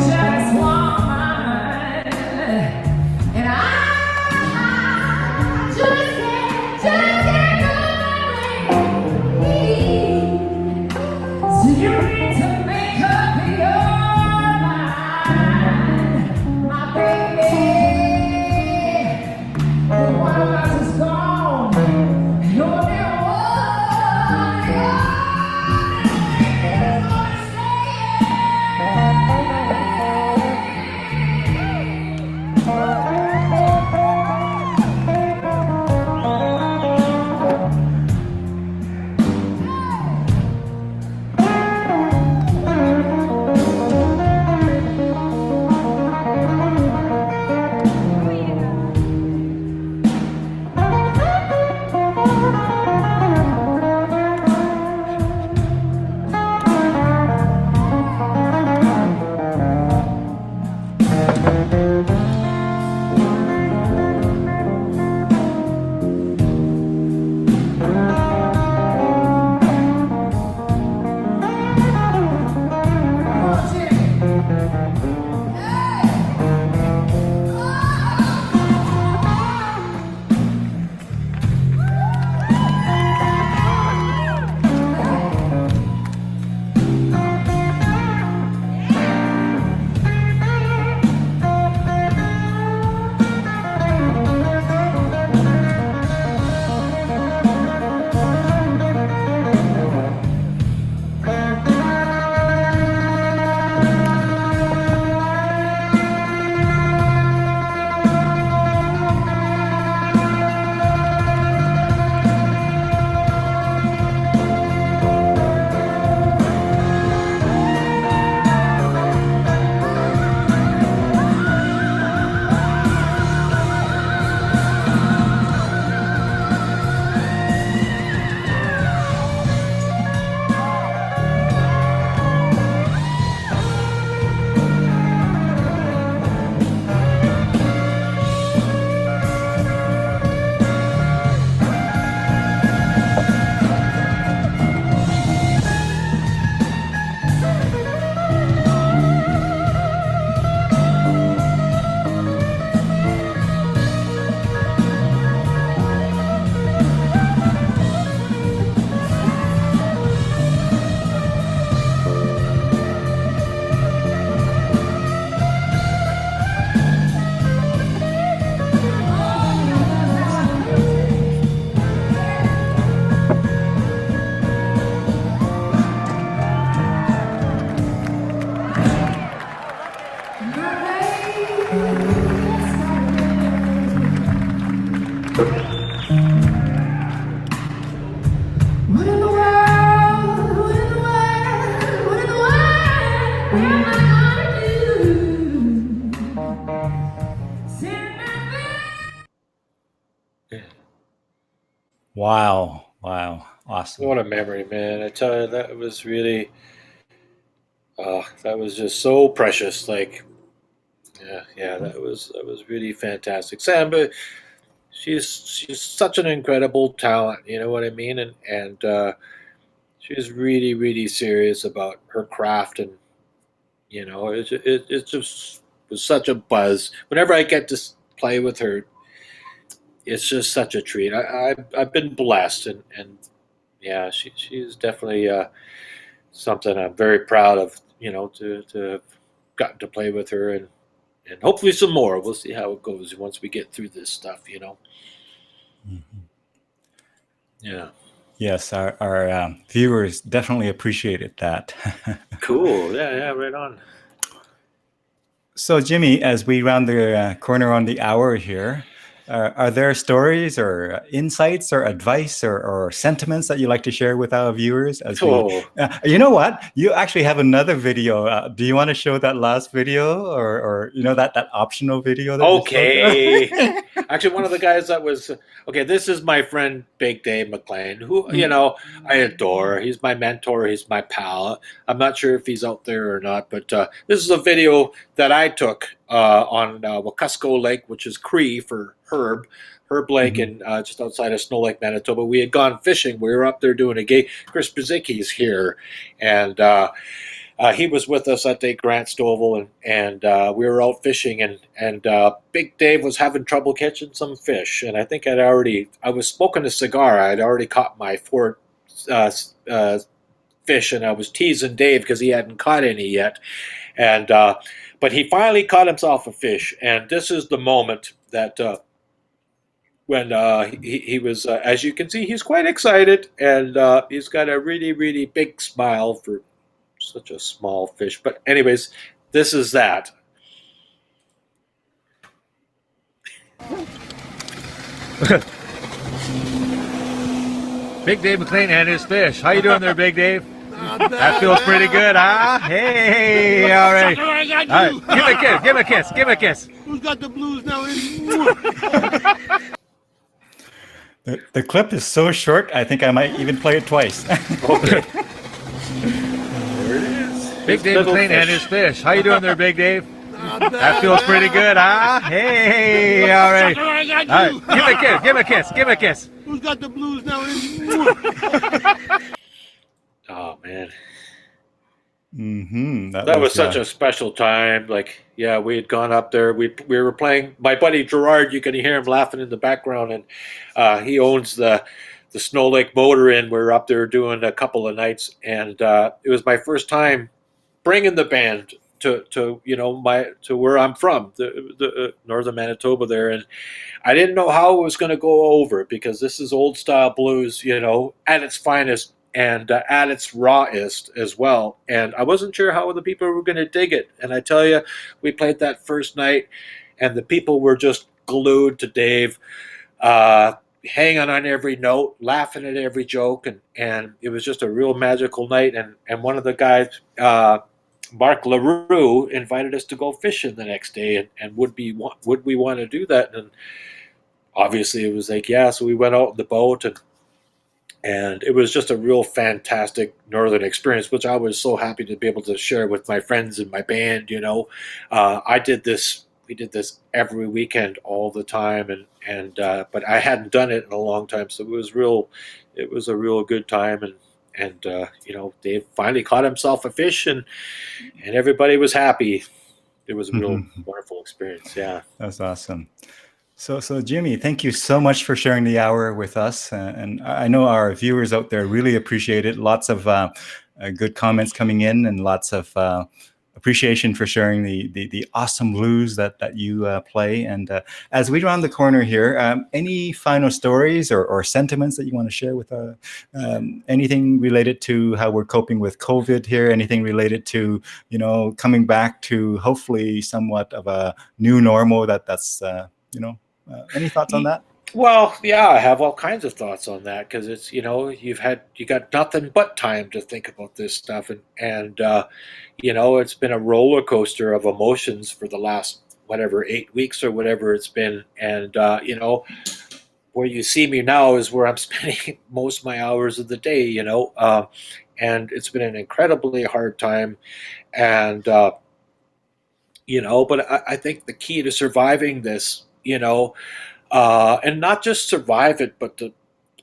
jealous woman, and I just can't go. What in the world? What in the world? What in the world? What am I gonna do? Send me Wow. Wow. Awesome. What a memory, man! I tell you, that was really, that was just so precious. Like, yeah, that was really fantastic. Sam, but she's such an incredible talent. You know what I mean? And she's really, really serious about her craft, and it just was such a buzz. Whenever I get to play with her, it's just such a treat. I've been blessed, and yeah, she's definitely something I'm very proud of. To have gotten to play with her, and hopefully some more. We'll see how it goes once we get through this stuff. Mhm. Yeah. Yes, our viewers definitely appreciated that. Cool. Yeah. Right on. So, Jimmy, as we round the corner on the hour here, are there stories or insights or advice or sentiments that you'd like to share with our viewers as we? Oh, You know what? You actually have another video. Do you want to show that last video, or that optional video that you showed okay. there? Actually, one of the guys that was okay. This is my friend Big Dave McLean, who I adore. He's my mentor. He's my pal. I'm not sure if he's out there or not, but this is a video that I took on Wekusko Lake, which is Cree for Herb Lake, Mhm. and just outside of Snow Lake, Manitoba. We had gone fishing. We were up there doing a gig. Chris Brzezicki's here, and he was with us that day, Grant Stovall, and we were out fishing, and Big Dave was having trouble catching some fish, and I think I was smoking a cigar. I'd already caught my four uh, uh, fish, and I was teasing Dave because he hadn't caught any yet, and but he finally caught himself a fish, and this is the moment that. When he was, as you can see, he's quite excited, and he's got a really, really big smile for such a small fish. But anyways, this is that. Big Dave McLean and his fish. How you doing there, Big Dave? That feels pretty good, huh? Hey, all right. All right. Give him a kiss. Give him a kiss. Give him a kiss. Who's got the blues now? The clip is so short, I think I might even play it twice. Okay. There it is. Big Dave McLean and his fish. How you doing there, Big Dave? That feels pretty good, huh? Hey, all right. All right. Give him a kiss. Give him a kiss. Give him a kiss. Who's got the blues now? Oh man, That was such a special time. Like, yeah, we had gone up there. We were playing. My buddy Gerard, you can hear him laughing in the background, and he owns the Snow Lake Motor Inn. We were up there doing a couple of nights, and it was my first time bringing the band to where I'm from, the northern Manitoba there, and I didn't know how it was going to go over because this is old style blues, at its finest and at its rawest as well. And I wasn't sure how the people were going to dig it. And I tell you, we played that first night, and the people were just glued to Dave, hanging on every note, laughing at every joke, and it was just a real magical night. And one of the guys, Mark LaRue, invited us to go fishing the next day, and would we want to do that? And obviously it was like, yeah. So we went out in the boat, and it was just a real fantastic northern experience, which I was so happy to be able to share with my friends and my band. We did this every weekend, all the time, and but I hadn't done it in a long time, so it was a real good time, and Dave finally caught himself a fish, and everybody was happy. It was a real wonderful experience. Yeah. That's awesome. So Jimmy, thank you so much for sharing the hour with us. And I know our viewers out there really appreciate it. Lots of good comments coming in, and lots of appreciation for sharing the awesome blues that you play. And as we round the corner here, any final stories or sentiments that you want to share with anything related to how we're coping with COVID here? Anything related to coming back to hopefully somewhat of a new normal? That's any thoughts on that? Well, yeah, I have all kinds of thoughts on that because it's you got nothing but time to think about this stuff, and it's been a roller coaster of emotions for the last whatever 8 weeks or whatever it's been, and where you see me now is where I'm spending most of my hours of the day, and it's been an incredibly hard time, and but I think the key to surviving this, and not just survive it, but to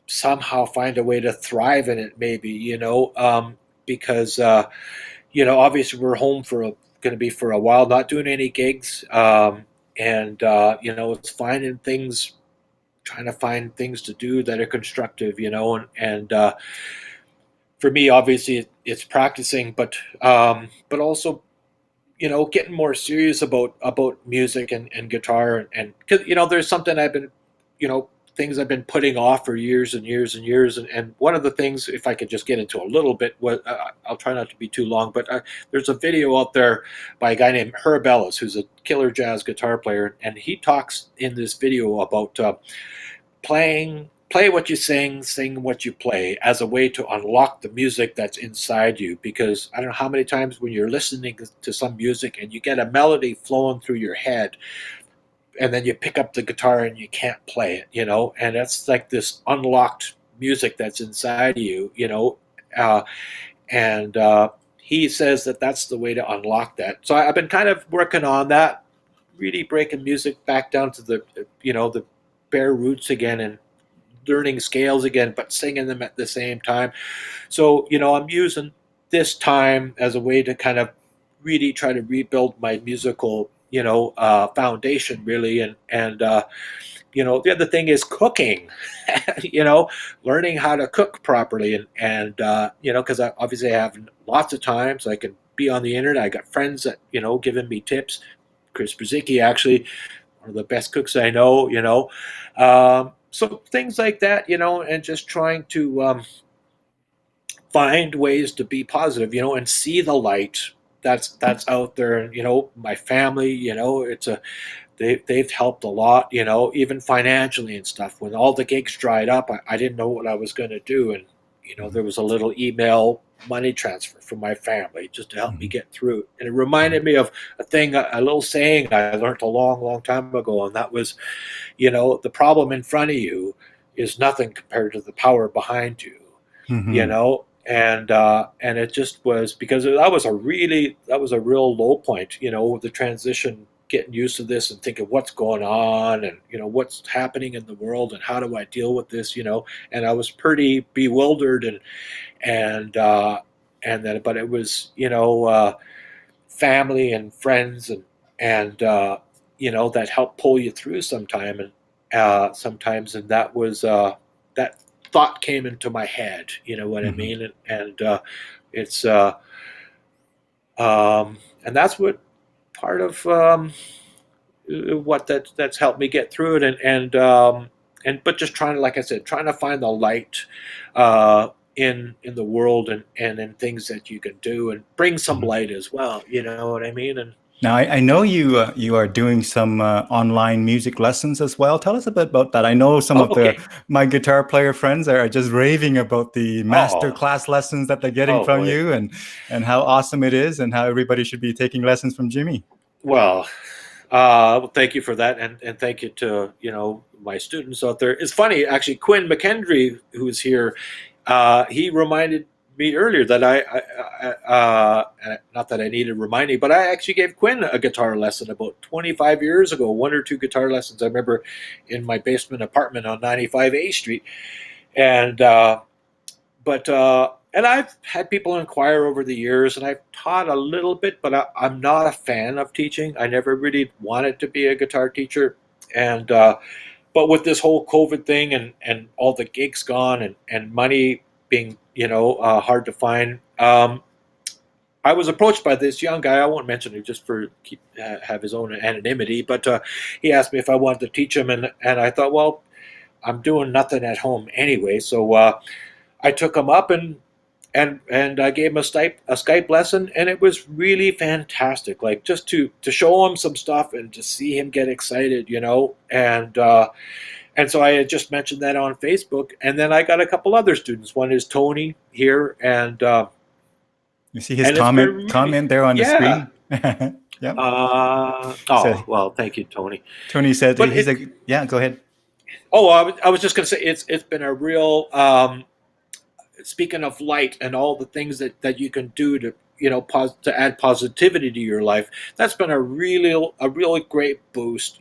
somehow find a way to thrive in it, maybe, because, obviously we're home going to be for a while, not doing any gigs. And, it's finding things, trying to find things to do that are constructive, and for me, obviously it's practicing, but also getting more serious about music and guitar, and because there's something I've been you know things I've been putting off for years and years and years, and one of the things, if I could just get into a little bit, was I'll try not to be too long, but there's a video out there by a guy named Herb Ellis, who's a killer jazz guitar player, and he talks in this video about play what you sing what you play, as a way to unlock the music that's inside you. Because I don't know how many times when you're listening to some music and you get a melody flowing through your head, and then you pick up the guitar and you can't play it, and that's like this unlocked music that's inside you, uh, and he says that that's the way to unlock that. So I've been kind of working on that, really breaking music back down to the bare roots again, and learning scales again, but singing them at the same time. So, I'm using this time as a way to kind of really try to rebuild my musical, foundation, really. And the other thing is cooking, you know, learning how to cook properly. And because obviously I have lots of time, so I can be on the internet. I got friends that, giving me tips. Chris Brzezicki, actually, one of the best cooks I know. So things like that, and just trying to find ways to be positive, and see the light that's out there. And my family, it's a they've helped a lot, even financially and stuff. When all the gigs dried up, I didn't know what I was going to do, and there was a little email money transfer from my family just to help me get through it. And it reminded me of a little saying I learned a long, long time ago, and that was, the problem in front of you is nothing compared to the power behind you, you Mm-hmm. know. And it just was, because that was a real low point, with the transition, getting used to this and thinking what's going on, and what's happening in the world, and how do I deal with this, and I was pretty bewildered, and then, but it was, family and friends, and that help pull you through sometime, and sometimes. And that was that thought came into my head, you know what I Mm-hmm. mean. And it's and that's what part of what that's helped me get through it. And but just trying to, like I said, trying to find the light in the world, and in things that you can do, and bring some Mm-hmm. light as well, you know what I mean. And Now, I know you are doing some online music lessons as well. Tell us a bit about that. I know some oh, of the okay. my guitar player friends are just raving about the master Oh, class lessons that they're getting oh from boy. you, and how awesome it is, and how everybody should be taking lessons from Jimmy. Well, well, thank you for that, and thank you to my students out there. It's funny, actually. Quinn McKendry, who's here, he reminded me earlier that not that I needed reminding, but I actually gave Quinn a guitar lesson about 25 years ago. One or two guitar lessons, I remember, in my basement apartment on 95 A Street, and and I've had people inquire over the years, and I've taught a little bit, but I'm not a fan of teaching. I never really wanted to be a guitar teacher, and but with this whole COVID thing, and all the gigs gone, and money being hard to find, I was approached by this young guy. I won't mention it just for have his own anonymity, but he asked me if I wanted to teach him, and I thought, well, I'm doing nothing at home anyway, so I took him up and I gave him a Skype lesson, and it was really fantastic. Like just to show him some stuff and to see him get excited, and so I had just mentioned that on Facebook, and then I got a couple other students. One is Tony here, and You see his and it's been really, comment there on the yeah. screen. Yeah. Oh, well, thank you, Tony. Tony said But he's yeah. Go ahead. oh, I was just going to say it's been a real. Speaking of light and all the things that you can do to to add positivity to your life, that's been a really great boost.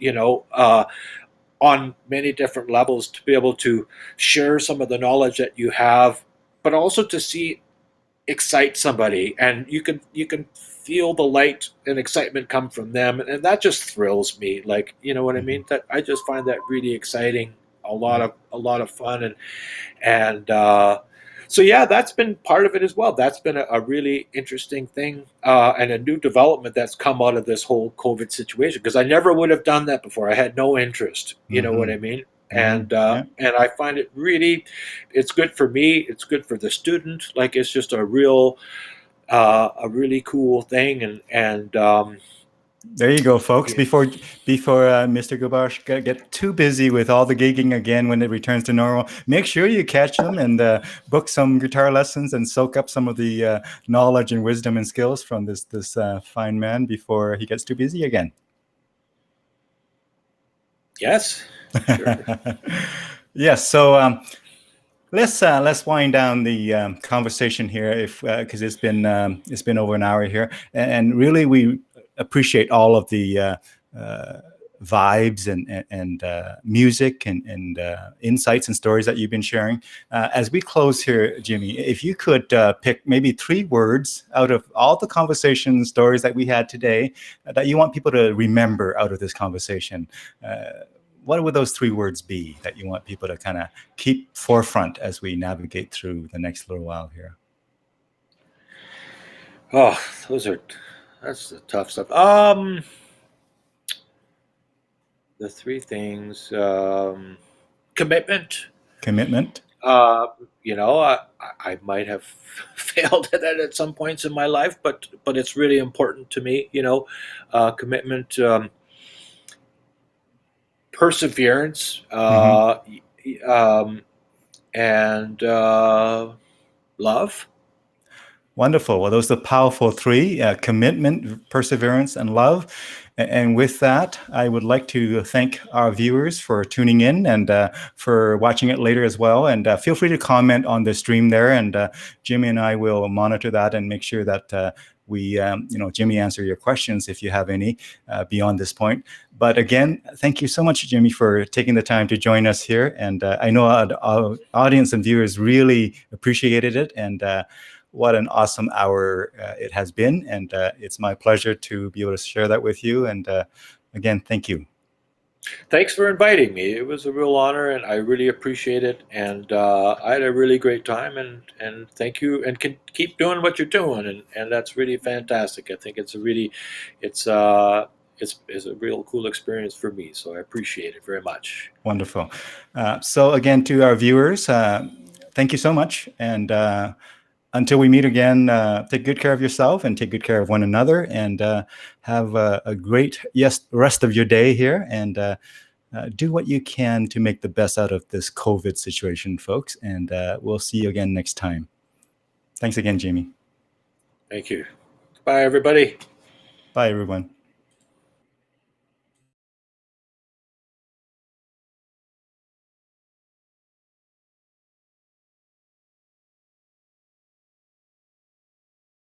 On many different levels to be able to share some of the knowledge that you have, but also to see excite somebody, and you can feel the light and excitement come from them, and that just thrills me. Like, you know what I mean? That I just find that really exciting, a lot of fun, and so yeah, that's been part of it as well. That's been a really interesting thing, and a new development that's come out of this whole COVID situation, because I never would have done that before. I had no interest. You know what I mean? And Yeah. and I find it really, it's good for me. It's good for the student. Like, it's just a really cool thing. And There you go, folks. yeah. Before Mr. Guiboche get too busy with all the gigging again when it returns to normal, make sure you catch them and book some guitar lessons and soak up some of the knowledge and wisdom and skills from this fine man before he gets too busy again. Yes. Sure. Yes. So let's wind down the conversation here, because it's been over an hour here, and really we appreciate all of the vibes and music and insights and stories that you've been sharing. As we close here, Jimmy, if you could pick maybe 3 words out of all the conversation stories that we had today that you want people to remember out of this conversation, what would those 3 words be that you want people to kind of keep forefront as we navigate through the next little while here? Oh, that's the tough stuff. The 3 things: commitment. Commitment. I might have failed at that at some points in my life, but it's really important to me. Commitment, perseverance, and love. Wonderful. Well, those are the powerful 3: commitment, perseverance, and love. And with that, I would like to thank our viewers for tuning in and for watching it later as well. And feel free to comment on the stream there, and Jimmy and I will monitor that and make sure that we, Jimmy, answer your questions if you have any beyond this point. But again, thank you so much, Jimmy, for taking the time to join us here. And I know our audience and viewers really appreciated it. And what an awesome hour it has been. And it's my pleasure to be able to share that with you. And again, thank you. Thanks for inviting me. It was a real honor, and I really appreciate it. And I had a really great time. And thank you. And can keep doing what you're doing. And that's really fantastic. I think it's a real cool experience for me. So I appreciate it very much. Wonderful. So again, to our viewers, thank you so much. And until we meet again, take good care of yourself and take good care of one another, and have a great rest of your day here, and do what you can to make the best out of this COVID situation, folks. And we'll see you again next time. Thanks again, Jamie. Thank you. Bye, everybody. Bye, everyone.